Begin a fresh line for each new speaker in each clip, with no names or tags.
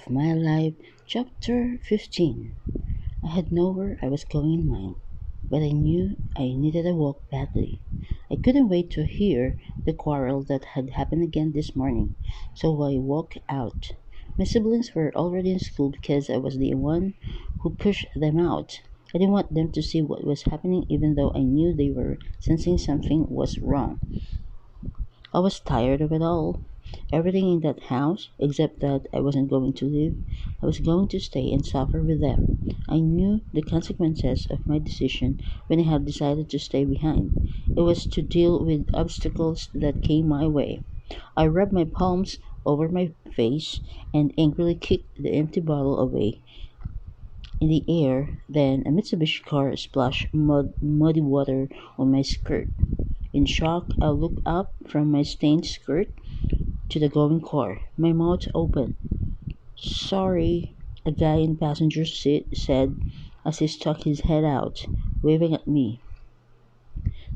of My Life, Chapter 15. I had nowhere I was going in mind, but I knew I needed a walk badly. I couldn't wait to hear the quarrel that had happened again this morning, so I walked out. My siblings were already in school because I was the one who pushed them out. I didn't want them to see what was happening, even though I knew they were sensing something was wrong. I was tired of it all. Everything in that house, except that I wasn't going to leave. I was going to stay and suffer with them. I knew the consequences of my decision when I had decided to stay behind. It was to deal with obstacles that came my way. I rubbed my palms over my face and angrily kicked the empty bottle away in the air. Then a Mitsubishi car splashed muddy water on my skirt. In shock, I looked up from my stained skirt to the going car, my mouth open. "Sorry," a guy in the passenger seat said as he stuck his head out, waving at me.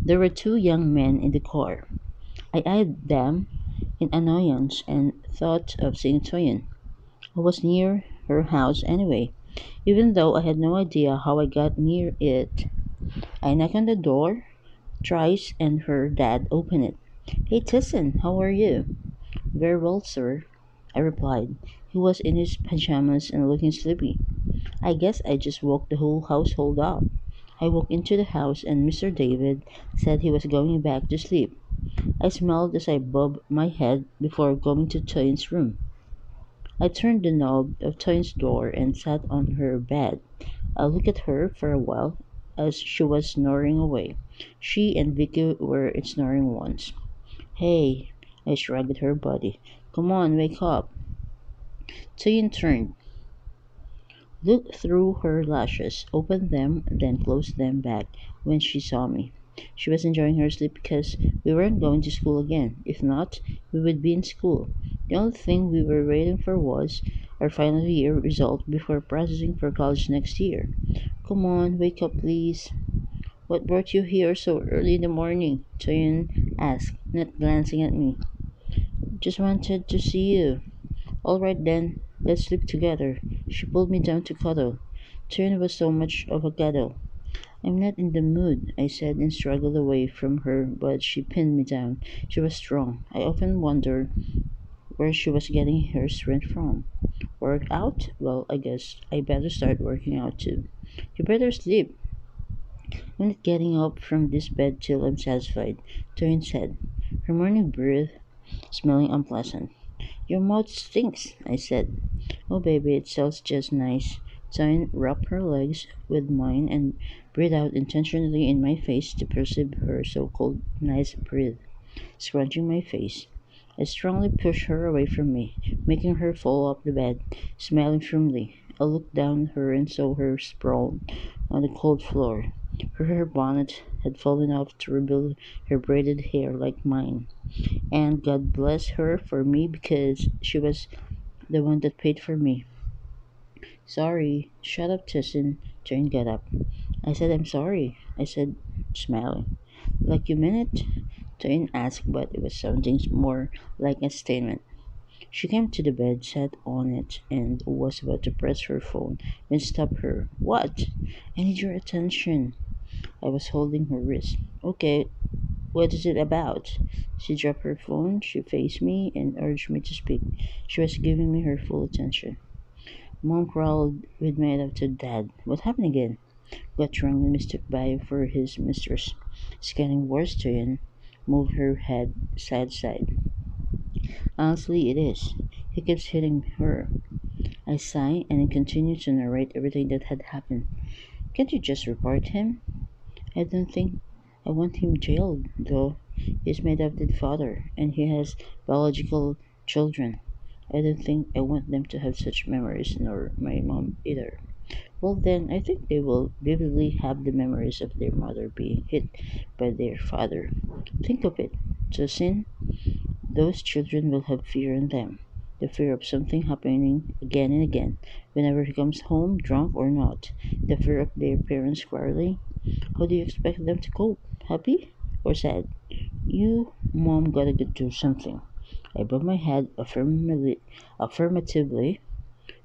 There were two young men in the car. I eyed them in annoyance and thought of seeing Toyin. I was near her house anyway, even though I had no idea how I got near it. I knocked on the door thrice and her dad opened it. "Hey, Tissan, how are you?" "Very well, sir," I replied. He was in his pajamas and looking sleepy. "I guess I just woke the whole household up." I walked into the house and Mr. David said he was going back to sleep. I smiled as I bobbed my head before going to Toyin's room. I turned the knob of Toyin's door and sat on her bed. I looked at her for a while as she was snoring away. She and Vicky were snoring once. "Hey," I shrugged her body. "Come on, wake up." Toyin turned, looked through her lashes, opened them, then closed them back when she saw me. She was enjoying her sleep because we weren't going to school again. If not, we would be in school. The only thing we were waiting for was our final year result before processing for college next year. "Come on, wake up, please." "What brought you here so early in the morning?" Toyin asked, not glancing at me. "Just wanted to see you." "All right then, let's sleep together." She pulled me down to cuddle. Turn was so much of a cuddle. "I'm not in the mood," I said and struggled away from her, but she pinned me down. She was strong. I often wondered where she was getting her strength from. Work out? Well, I guess I better start working out too. "You better sleep." "I'm not getting up from this bed till I'm satisfied," Toyin said, her morning breath smelling unpleasant. "Your mouth stinks," I said. "Oh, baby, it smells just nice." Toyin rubbed her legs with mine and breathed out intentionally in my face to perceive her so-called nice breath. Scrunching my face, I strongly pushed her away from me, making her fall off the bed, smiling firmly. I looked down at her and saw her sprawled on the cold floor. Her hair bonnet had fallen off to reveal her braided hair like mine. And God bless her for me because she was the one that paid for me. "Sorry." "Shut up, Tussin." Jane got up. "I said I'm sorry," I said, smiling. "Like you meant it?" Jane asked, but it was sounding more like a statement. She came to the bed, sat on it, and was about to press her phone when stopped her. "What?" "I need your attention." I was holding her wrist. "Okay, what is it about?" She dropped her phone, she faced me, and urged me to speak. She was giving me her full attention. Mom growled with my adopted dad. "What happened again?" Got wrong and mistook Bayo for his mistress. It's getting worse, Toyin. Moved her head side to side. "Honestly, it is. He keeps hitting her." I sighed and continued to narrate everything that had happened. "Can't you just report him?" "I don't think I want him jailed, though. He's my adopted father, and he has biological children. I don't think I want them to have such memories, nor my mom either." "Well, then, I think they will vividly have the memories of their mother being hit by their father. Think of it, Tosin. Those children will have fear in them. The fear of something happening again and again, whenever he comes home, drunk or not. The fear of their parents quarreling. How do you expect them to cope? Happy or sad? You, Mom, gotta do something." I bowed my head affirmatively.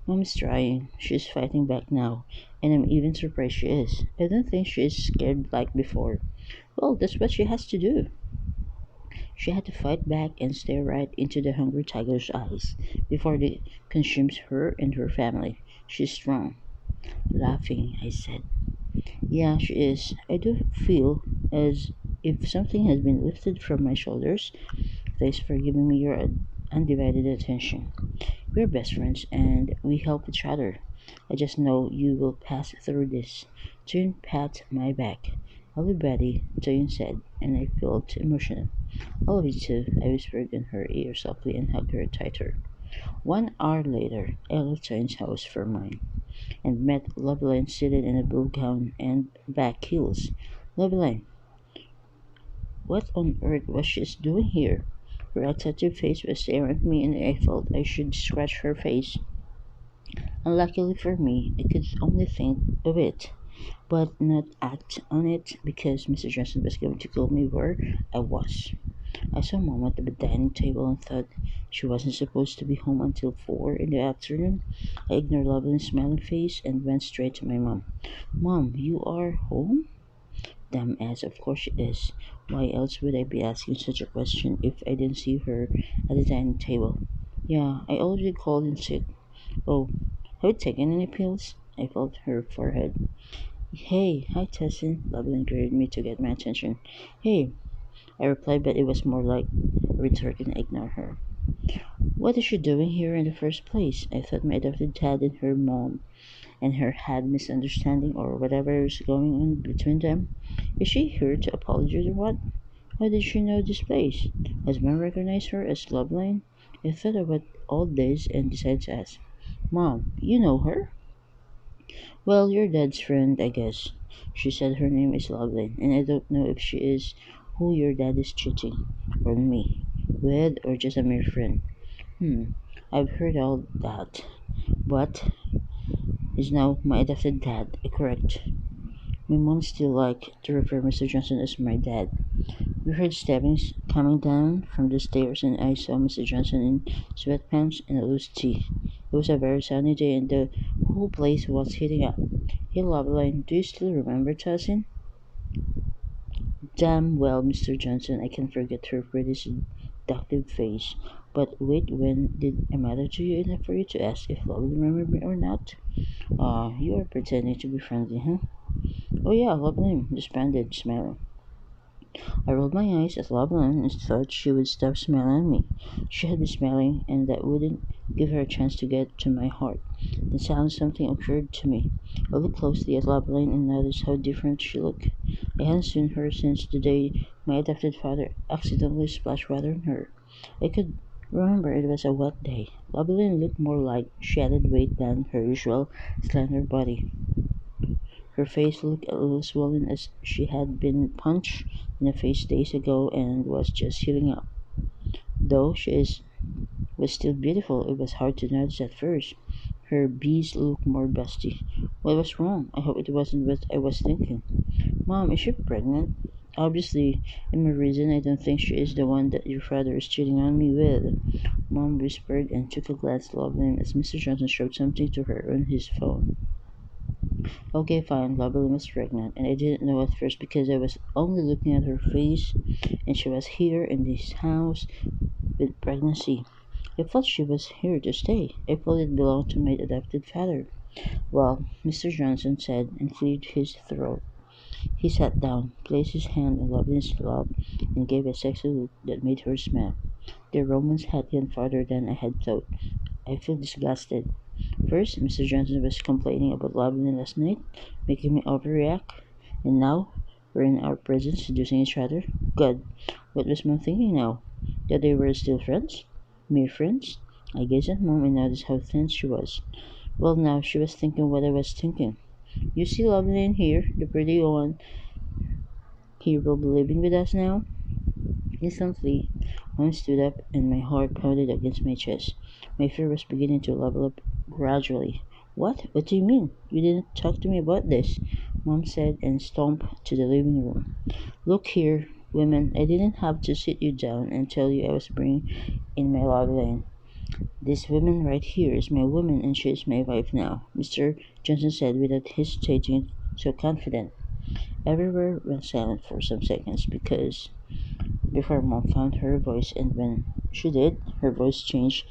Mom is trying. She's fighting back now, and I'm even surprised she is. I don't think she is scared like before. Well, that's what she has to do. She had to fight back and stare right into the hungry tiger's eyes before it consumes her and her family. She's strong. Laughing, I said, yeah, she is. I do feel as if something has been lifted from my shoulders. Thanks for giving me your undivided attention. We're best friends and we help each other. I just know you will pass through this. June pat my back. I'll be ready, June said, and I felt emotional. I love you too, I whispered in her ear softly and hugged her tighter. 1 hour later, I left June's house for mine, and met Loveline seated in a blue gown and back heels. Loveline, what on earth was she doing here? Her attentive face was staring at me, and I felt I should scratch her face. Unluckily for me, I could only think of it, but not act on it because Mr. Johnson was going to tell me where I was. I saw Mom at the dining table and thought she wasn't supposed to be home until 4 in the afternoon. I ignored Lovelyn's smiling face and went straight to my mom. Mom, you are home? Damn ass, of course she is. Why else would I be asking such a question if I didn't see her at the dining table? Yeah, I already called in sick. Oh, have you taken any pills? I felt her forehead. Hey, hi Tessin. Lovelyn greeted me to get my attention. Hey, I replied, but it was more like a retort and I ignored her. What is she doing here in the first place? I thought my adopted dad and her mom and her had misunderstanding or whatever is going on between them. Is she here to apologize or what? How did she know this place? Has Mom recognized her as Loveline? I thought about all this and decided to ask. Mom, you know her? Well, your dad's friend, I guess. She said her name is Loveline, and I don't know if she is who your dad is cheating on me with or just a mere friend. Hmm, I've heard all that. But is now my adopted dad correct? My mom still like to refer Mr. Johnson as my dad. We heard steppings coming down from the stairs and I saw Mr. Johnson in sweatpants and a loose tee. It was a very sunny day and the whole place was heating up. Hey Loveline, do you still remember Tessin? Damn well, Mr. Johnson, I can't forget her pretty seductive face. But wait, when did I matter to you enough for you to ask if Loveline remembered me or not? You are pretending to be friendly, huh? Oh yeah, Loveline responded, smiling. I rolled my eyes at Loveland and thought she would stop smiling at me. She had been smiling, and that wouldn't give her a chance to get to my heart. Then suddenly something occurred to me. I looked closely at Loveline and noticed how different she looked. I hadn't seen her since the day my adopted father accidentally splashed water on her. I could remember it was a wet day. Loveline looked more like she added weight than her usual slender body. Her face looked a little swollen as she had been punched in the face days ago and was just healing up. Though was still beautiful, it was hard to notice at first. Her bees looked more busty. What was wrong? I hope it wasn't what I was thinking. Mom, is she pregnant? Obviously, in my reason, I don't think she is the one that your father is cheating on me with. Mom whispered and took a glance at Loveland as Mr. Johnson showed something to her on his phone. Okay, fine, Loveland was pregnant, and I didn't know at first because I was only looking at her face, and she was here in this house with pregnancy. I thought she was here to stay. I thought it belonged to my adopted father. Well, Mr. Johnson said and cleared his throat. He sat down, placed his hand on Loveland's lap, and gave a sexy look that made her smile. Their romance had gone farther than I had thought. I feel disgusted. First, Mr. Johnson was complaining about Loveland last night, making me overreact, and now we're in our presence seducing each other. God, what was Mom thinking now? That they were still friends? Mere friends? I gazed at Mom and noticed how thin she was. Well, now she was thinking what I was thinking. You see Loveland here, the pretty one. He will be living with us now? Instantly, Mom stood up and my heart pounded against my chest. My fear was beginning to level up gradually. What? What do you mean? You didn't talk to me about this, Mom said and stomped to the living room. Look here, women, I didn't have to sit you down and tell you I was bringing in my love line. This woman right here is my woman and she is my wife now, Mr. Johnson said without hesitating, so confident. Everywhere went silent for some seconds because before Mom found her voice, and when she did, her voice changed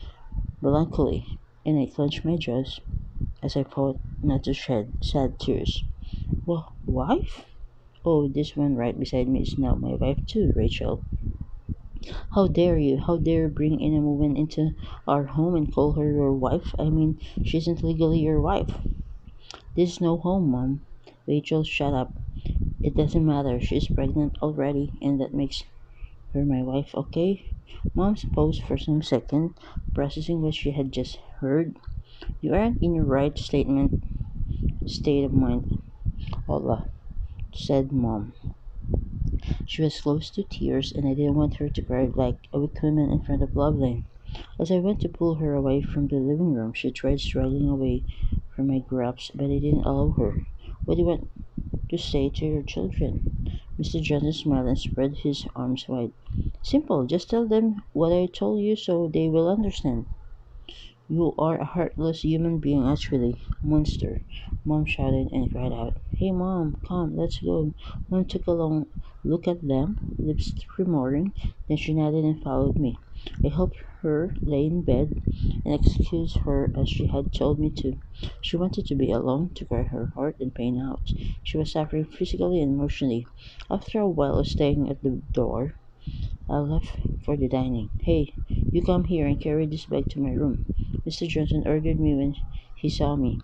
melancholy, and I clenched my jaws as I fought not to shed sad tears. Well, wife? Oh, this one right beside me is now my wife too, Rachel. How dare you? How dare you bring in a woman into our home and call her your wife? I mean, she isn't legally your wife. This is no home, Mom. Rachel, shut up. It doesn't matter. She's pregnant already, and that makes her my wife, okay? Mom paused for some second, processing what she had just heard. You aren't in your right state of mind, Ola, said Mom. She was close to tears, and I didn't want her to cry like a weak woman in front of Loveline. As I went to pull her away from the living room, she tried struggling away from my grasp, but I didn't allow her. What do you want to say to your children? Mr. Johnson smiled and spread his arms wide. Simple, just tell them what I told you so they will understand. You are a heartless human being, actually. Monster. Mom shouted and cried out. Hey, Mom, come, let's go. Mom took a long look at them, lips tremoring, then she nodded and followed me. I helped her lay in bed and excused her as she had told me to. She wanted to be alone to cry her heart and pain out. She was suffering physically and emotionally. After a while of staying at the door, I left for the dining. Hey, you come here and carry this bag to my room. Mr. Johnson ordered me when he saw me.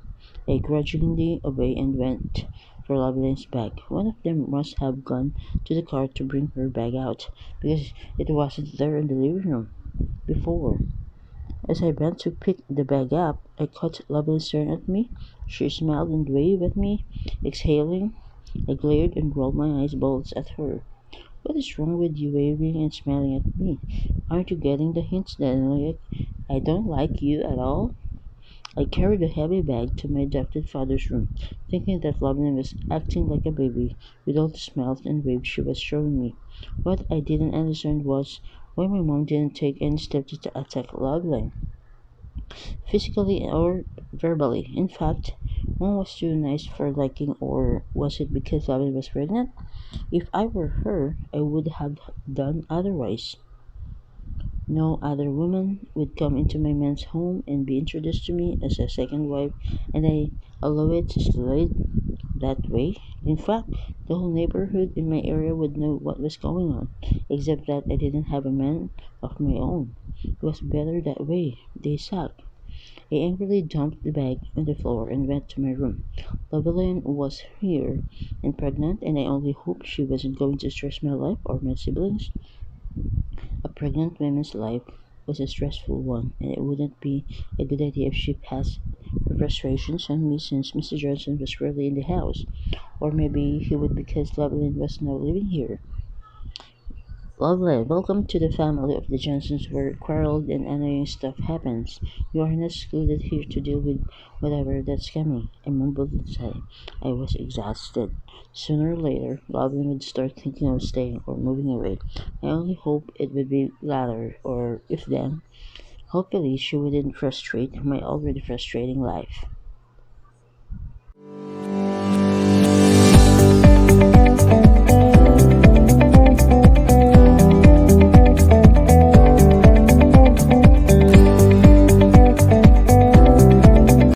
I grudgingly obeyed and went for Loveline's bag. One of them must have gone to the car to bring her bag out, because it wasn't there in the living room before. As I bent to pick the bag up, I caught Loveline staring at me. She smiled and waved at me. Exhaling, I glared and rolled my eyes balls at her. What is wrong with you waving and smiling at me? Aren't you getting the hints that I don't like you at all? I carried the heavy bag to my adopted father's room, thinking that Loveland was acting like a baby with all the smiles and waves she was showing me. What I didn't understand was why my mom didn't take any steps to attack Loveland, physically or verbally. In fact, mom was too nice for liking, or was it because Loveland was pregnant? If I were her, I would have done otherwise. No other woman would come into my man's home and be introduced to me as a second wife, and I allow it to slide that way. In fact, the whole neighborhood in my area would know what was going on, except that I didn't have a man of my own. It was better that way. They suck. I angrily dumped the bag on the floor and went to my room. Loveline was here and pregnant, and I only hoped she wasn't going to stress my life or my siblings. A pregnant woman's life was a stressful one, and it wouldn't be a good idea if she passed her frustrations on me since Mr. Johnson was rarely in the house. Or maybe he would because Loveline was now living here. Lovely, welcome to the family of the Johnsons where quarrel and annoying stuff happens. You are not excluded here to deal with whatever that's coming. I mumbled inside. I was exhausted. Sooner or later, Loveland would start thinking of staying or moving away. I only hope it would be latter, or if then, hopefully she wouldn't frustrate my already frustrating life.